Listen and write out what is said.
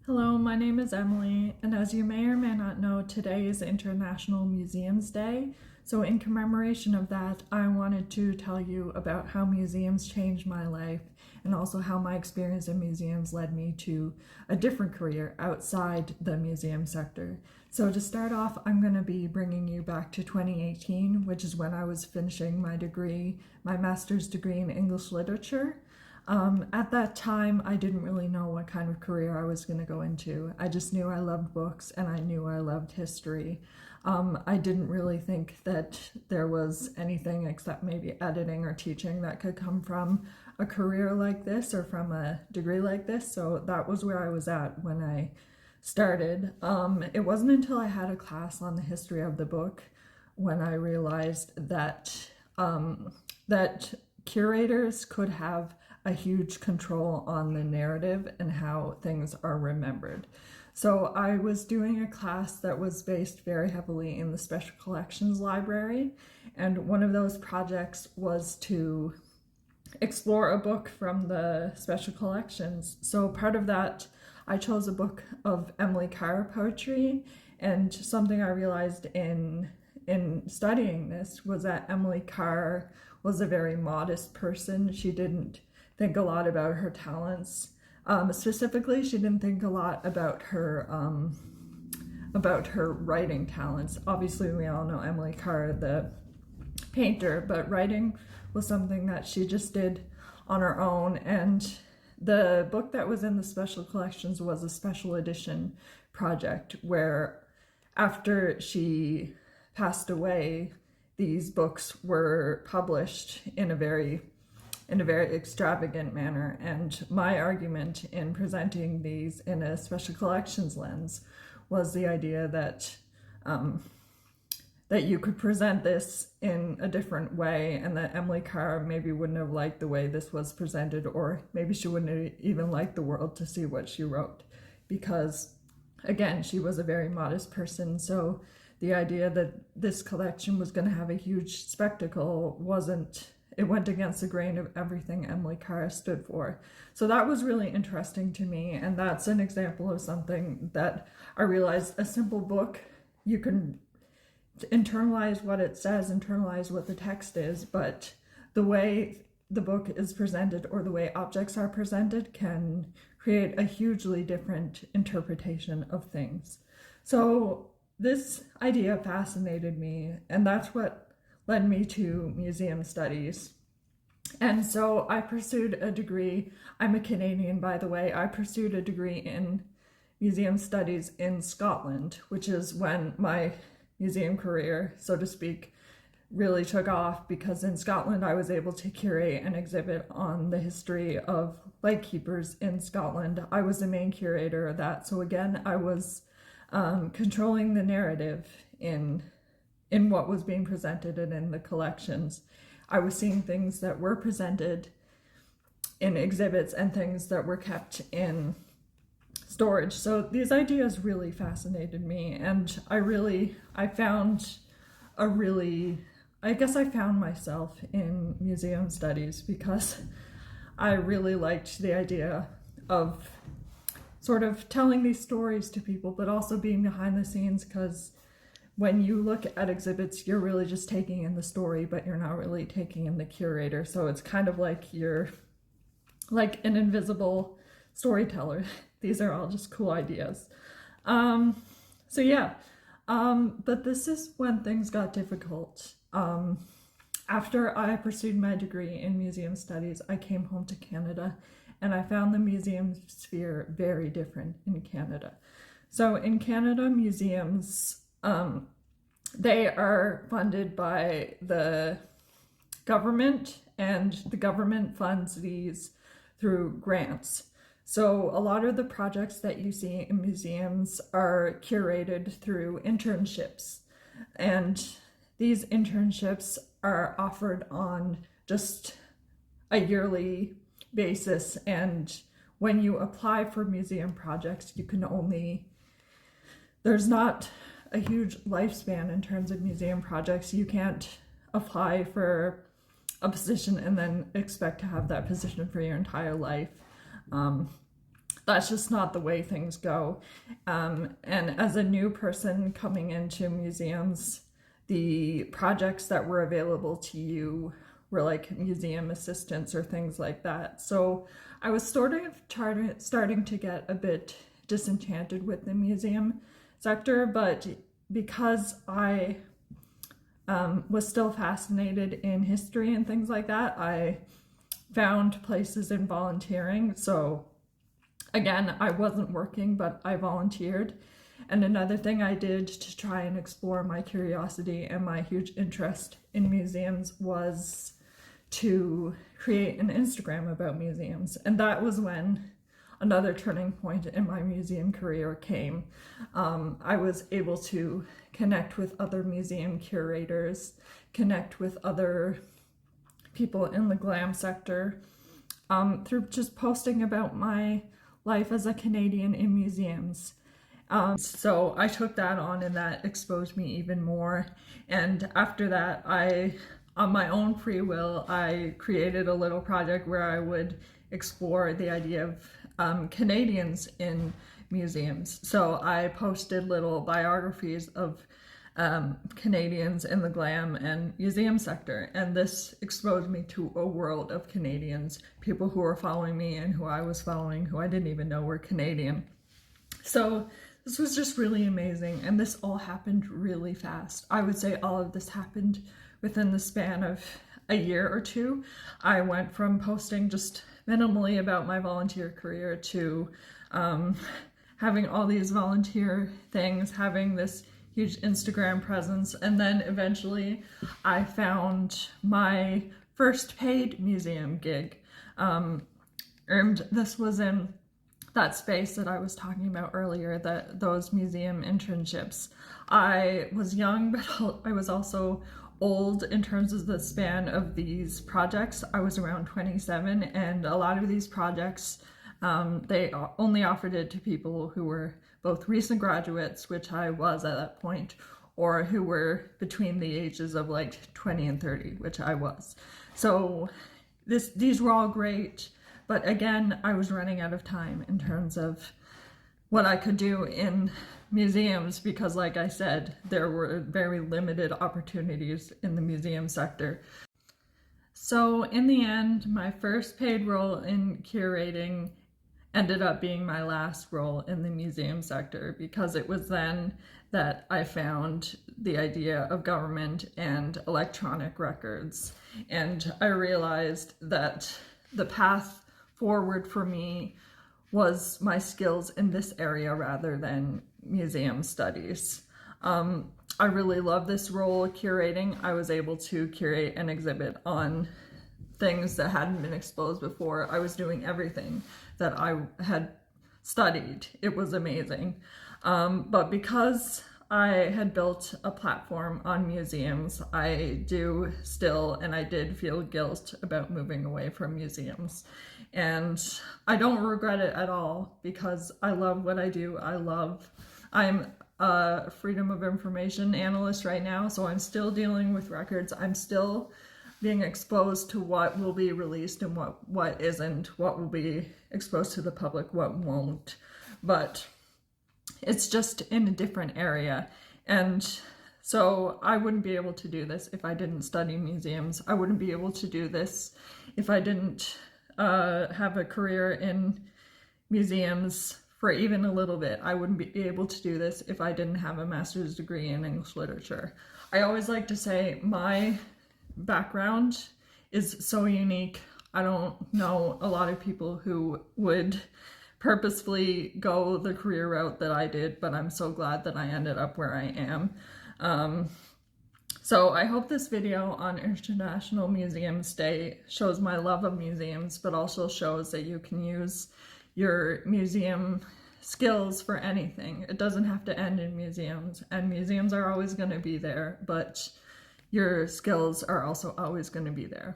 Hello, my name is Emily, and as you may or may not know, today is International Museums Day. So in commemoration of that, I wanted to tell you about how museums changed my life and also how my experience in museums led me to a different career outside the museum sector. So to start off, I'm going to be bringing you back to 2018, which is when I was finishing my degree, my master's degree in English literature. At that time, I didn't really know what kind of career I was going to go into. I just knew I loved books and I knew I loved history. I didn't really think that there was anything except maybe editing or teaching that could come from a career like this or from a degree like this. So that was where I was at when I started. It wasn't until I had a class on the history of the book when I realized that that curators could have a huge control on the narrative and how things are remembered. So I was doing a class that was based very heavily in the Special Collections Library, and one of those projects was to explore a book from the Special Collections. So part of that, I chose a book of Emily Carr poetry, and something I realized in studying this was that Emily Carr was a very modest person. She didn't think a lot about her talents. Specifically, she didn't think a lot about her writing talents. Obviously, we all know Emily Carr, the painter, but writing was something that she just did on her own. And the book that was in the Special Collections was a special edition project where after she passed away, these books were published in a very extravagant manner. And my argument in presenting these in a special collections lens was the idea that that you could present this in a different way, and that Emily Carr maybe wouldn't have liked the way this was presented, or maybe she wouldn't have even liked the world to see what she wrote, because again, she was a very modest person. So the idea that this collection was going to have a huge spectacle it went against the grain of everything Emily Carr stood for. So that was really interesting to me, and that's an example of something that I realized: a simple book, you can internalize what it says, internalize what the text is, but the way the book is presented or the way objects are presented can create a hugely different interpretation of things. So this idea fascinated me, and that's what led me to museum studies. And so I pursued a degree. I'm a Canadian, by the way. I pursued a degree in museum studies in Scotland, which is when my museum career, so to speak, really took off, because in Scotland I was able to curate an exhibit on the history of lightkeepers in Scotland. I was the main curator of that. So again, I was controlling the narrative in what was being presented and in the collections. I was seeing things that were presented in exhibits and things that were kept in storage. So these ideas really fascinated me, and I found myself in museum studies, because I really liked the idea of sort of telling these stories to people, but also being behind the scenes, because when you look at exhibits, you're really just taking in the story, but you're not really taking in the curator. So it's kind of like you're like an invisible storyteller. These are all just cool ideas. But this is when things got difficult. After I pursued my degree in museum studies, I came home to Canada, and I found the museum sphere very different in Canada. So in Canada, museums, they are funded by the government, and the government funds these through grants. So a lot of the projects that you see in museums are curated through internships, and these internships are offered on just a yearly basis. And when you apply for museum projects, there's not a huge lifespan in terms of museum projects. You can't apply for a position and then expect to have that position for your entire life. that's just not the way things go. And as a new person coming into museums, the projects that were available to you were like museum assistants or things like that. So I was sort of starting to get a bit disenchanted with the museum sector, but because I was still fascinated in history and things like that, I found places in volunteering. So again, I wasn't working, but I volunteered. And another thing I did to try and explore my curiosity and my huge interest in museums was to create an Instagram about museums. And that was when another turning point in my museum career came. I was able to connect with other museum curators, connect with other people in the glam sector, through just posting about my life as a Canadian in museums. So I took that on, and that exposed me even more. And after that, on my own free will, I created a little project where I would explore the idea of Canadians in museums. So I posted little biographies of Canadians in the glam and museum sector, and this exposed me to a world of Canadians, people who were following me and who I was following, who I didn't even know were Canadian. So this was just really amazing, and this all happened really fast. I would say all of this happened within the span of a year or two. I went from posting just minimally about my volunteer career to having all these volunteer things, having this huge Instagram presence, and then eventually I found my first paid museum gig. And this was in that space that I was talking about earlier, those museum internships. I was young, but I was also old in terms of the span of these projects. I was around 27, and a lot of these projects, they only offered it to people who were both recent graduates, which I was at that point, or who were between the ages of like 20 and 30, which I was. So these were all great, but again, I was running out of time in terms of what I could do in museums, because like I said, there were very limited opportunities in the museum sector. So in the end, my first paid role in curating ended up being my last role in the museum sector, because it was then that I found the idea of government and electronic records. And I realized that the path forward for me was my skills in this area rather than museum studies. I really love this role curating. I was able to curate an exhibit on things that hadn't been exposed before. I was doing everything that I had studied. It was amazing. But because I had built a platform on museums, I do still, and I did feel guilt about moving away from museums. And I don't regret it at all, because I love what I do. I'm a freedom of information analyst right now, so I'm still dealing with records. I'm still being exposed to what will be released and what isn't, what will be exposed to the public, what won't. But it's just in a different area. And so I wouldn't be able to do this if I didn't study museums. I wouldn't be able to do this if I didn't have a career in museums for even a little bit. I wouldn't be able to do this if I didn't have a master's degree in English literature. I always like to say my background is so unique. I don't know a lot of people who would purposefully go the career route that I did, but I'm so glad that I ended up where I am. So I hope this video on International Museums Day shows my love of museums, but also shows that you can use your museum skills for anything. It doesn't have to end in museums, and museums are always going to be there, but your skills are also always going to be there.